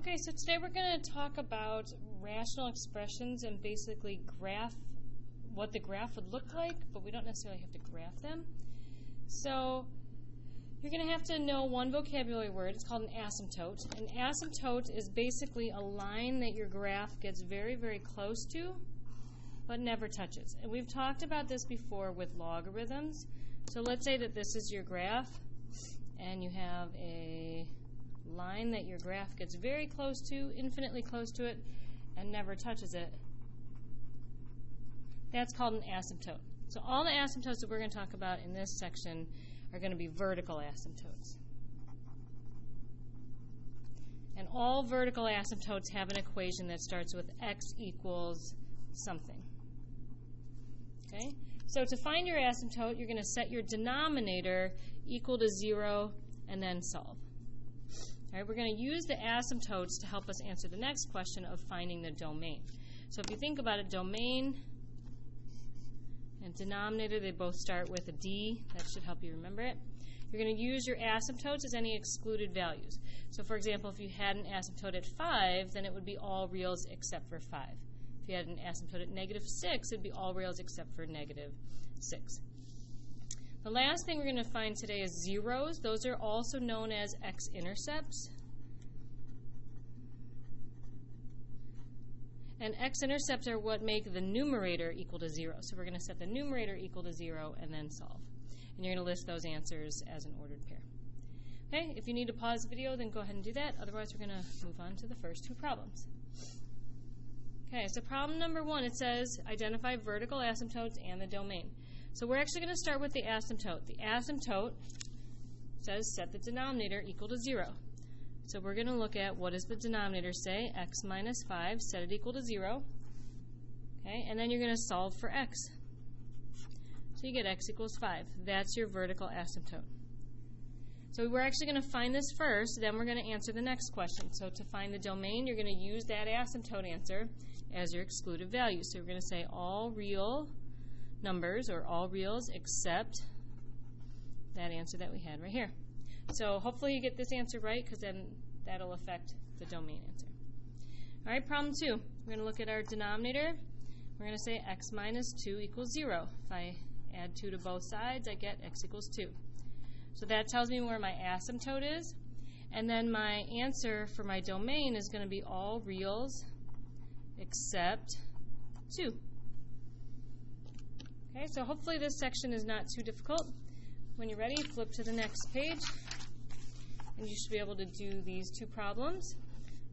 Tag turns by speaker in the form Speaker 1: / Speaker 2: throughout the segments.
Speaker 1: Okay, so today we're going to talk about rational expressions and basically graph what the graph would look like, but we don't necessarily have to graph them. So you're going to have to know one vocabulary word. It's called an asymptote. An asymptote is basically a line that your graph gets very, very close to, but never touches. And we've talked about this before with logarithms. So let's say that this is your graph, and you have a line that your graph gets very close to, infinitely close to it, and never touches it. That's called an asymptote. So all the asymptotes that we're going to talk about in this section are going to be vertical asymptotes. And all vertical asymptotes have an equation that starts with x equals something. Okay? So to find your asymptote, you're going to set your denominator equal to 0 and then solve. All right, we're going to use the asymptotes to help us answer the next question of finding the domain. So if you think about it, domain and denominator, they both start with a d. That should help you remember it. You're going to use your asymptotes as any excluded values. So for example, if you had an asymptote at 5, then it would be all reals except for 5. If you had an asymptote at -6, it would be all reals except for -6. The last thing we're going to find today is zeros. Those are also known as X-Intercepts. And X-Intercepts are what make the numerator equal to 0. So we're going to set the numerator equal to 0 and then solve. And you're going to list those answers as an ordered pair. Okay, if you need to pause the video, then go ahead and do that. Otherwise, we're going to move on to the first two problems. Okay, so problem number 1, it says identify vertical asymptotes and the domain. So we're actually going to start with the asymptote. The asymptote says set the denominator equal to 0. So we're going to look at what does the denominator say, x minus 5, set it equal to 0. Okay, and then you're going to solve for x. So you get x equals 5. That's your vertical asymptote. So we're actually going to find this first, then we're going to answer the next question. So to find the domain, you're going to use that asymptote answer as your excluded value. So we're going to say all real numbers, or all reals except that answer that we had right here. So hopefully you get this answer right, because then that'll affect the domain answer. All right, problem 2. We're going to look at our denominator. We're going to say x minus 2 equals 0. If I add 2 to both sides, I get x equals 2. So that tells me where my asymptote is. And then my answer for my domain is going to be all reals except 2. Okay, so hopefully this section is not too difficult. When you're ready, flip to the next page, and you should be able to do these two problems.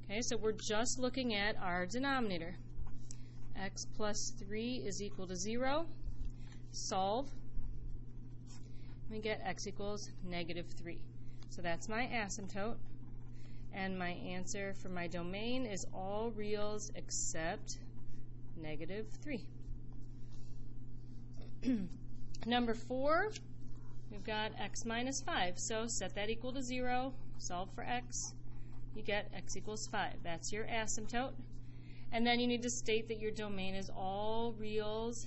Speaker 1: Okay, so we're just looking at our denominator. X plus 3 is equal to 0. Solve. We get x equals -3. So that's my asymptote. And my answer for my domain is all reals except -3. Number 4, we've got x minus 5. So set that equal to 0, solve for x. You get x equals 5. That's your asymptote. And then you need to state that your domain is all reals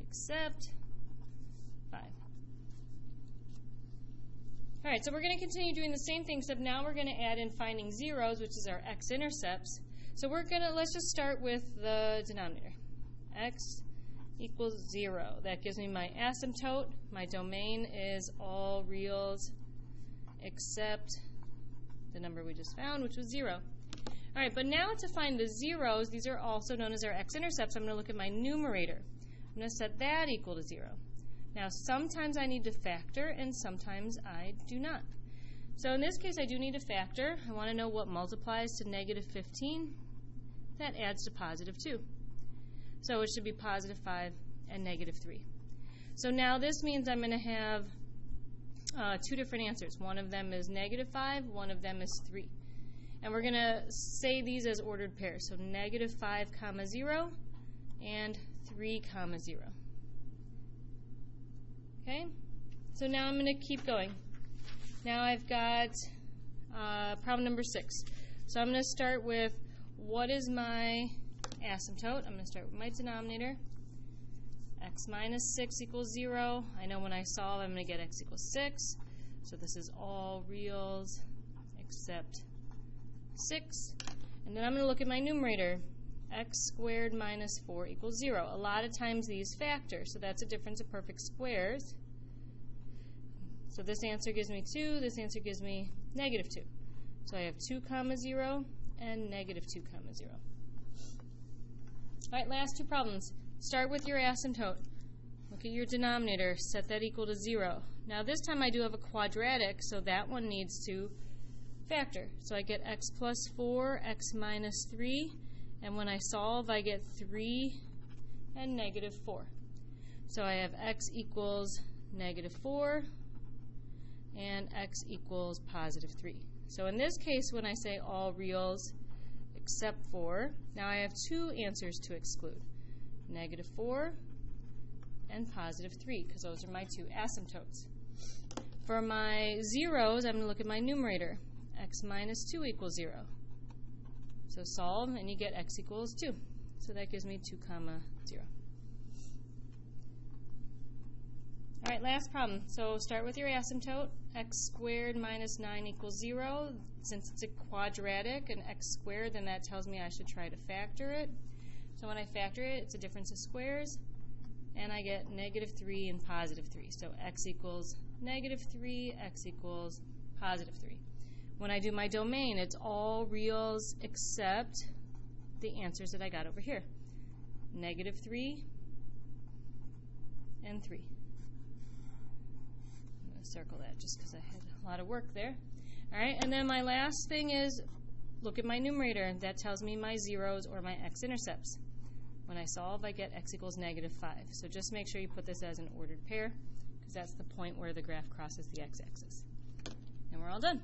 Speaker 1: except 5. All right, so we're going to continue doing the same thing, except now we're going to add in finding zeros, which is our X-Intercepts. So let's just start with the denominator. X equals 0. That gives me my asymptote. My domain is all reals except the number we just found, which was 0. All right, but now to find the zeros, these are also known as our X-Intercepts. I'm going to look at my numerator. I'm going to set that equal to 0. Now, sometimes I need to factor, and sometimes I do not. So in this case, I do need to factor. I want to know what multiplies to -15. That adds to +2. So it should be +5 and -3. So now this means I'm going to have two different answers. One of them is -5, one of them is 3. And we're going to say these as ordered pairs. So -5, 0, and 3, 0. Okay? So now I'm going to keep going. Now I've got problem number 6. So I'm going to start with what is my asymptote. I'm going to start with my denominator. X minus 6 equals 0. I know when I solve, I'm going to get x equals 6. So this is all reals except 6. And then I'm going to look at my numerator. X squared minus 4 equals 0. A lot of times these factor, so that's a difference of perfect squares. So this answer gives me 2, this answer gives me negative 2. So I have 2 comma 0 and negative 2 comma 0. All right, last two problems. Start with your asymptote. Look at your denominator, set that equal to 0. Now this time I do have a quadratic, so that one needs to factor. So I get x plus 4, x minus 3, and when I solve I get 3 and negative 4. So I have x equals negative 4 and x equals positive 3. So in this case, when I say all reals except 4, now I have two answers to exclude, negative 4 and positive 3, because those are my two asymptotes. For my zeros, I'm going to look at my numerator. X minus 2 equals 0. So solve, and you get x equals 2. So that gives me 2 comma 0. All right, last problem. So start with your asymptote. X squared minus 9 equals 0. Since it's a quadratic, an x squared, then that tells me I should try to factor it. So when I factor it, it's a difference of squares, and I get negative 3 and positive 3. So x equals negative 3, x equals positive 3. When I do my domain, it's all reals except the answers that I got over here. Negative 3 and 3. I'm going to circle that just because I had a lot of work there. All right, and then my last thing is look at my numerator. That tells me my zeros or my x-intercepts. When I solve, I get x equals negative 5. So just make sure you put this as an ordered pair, because that's the point where the graph crosses the x-axis. And we're all done.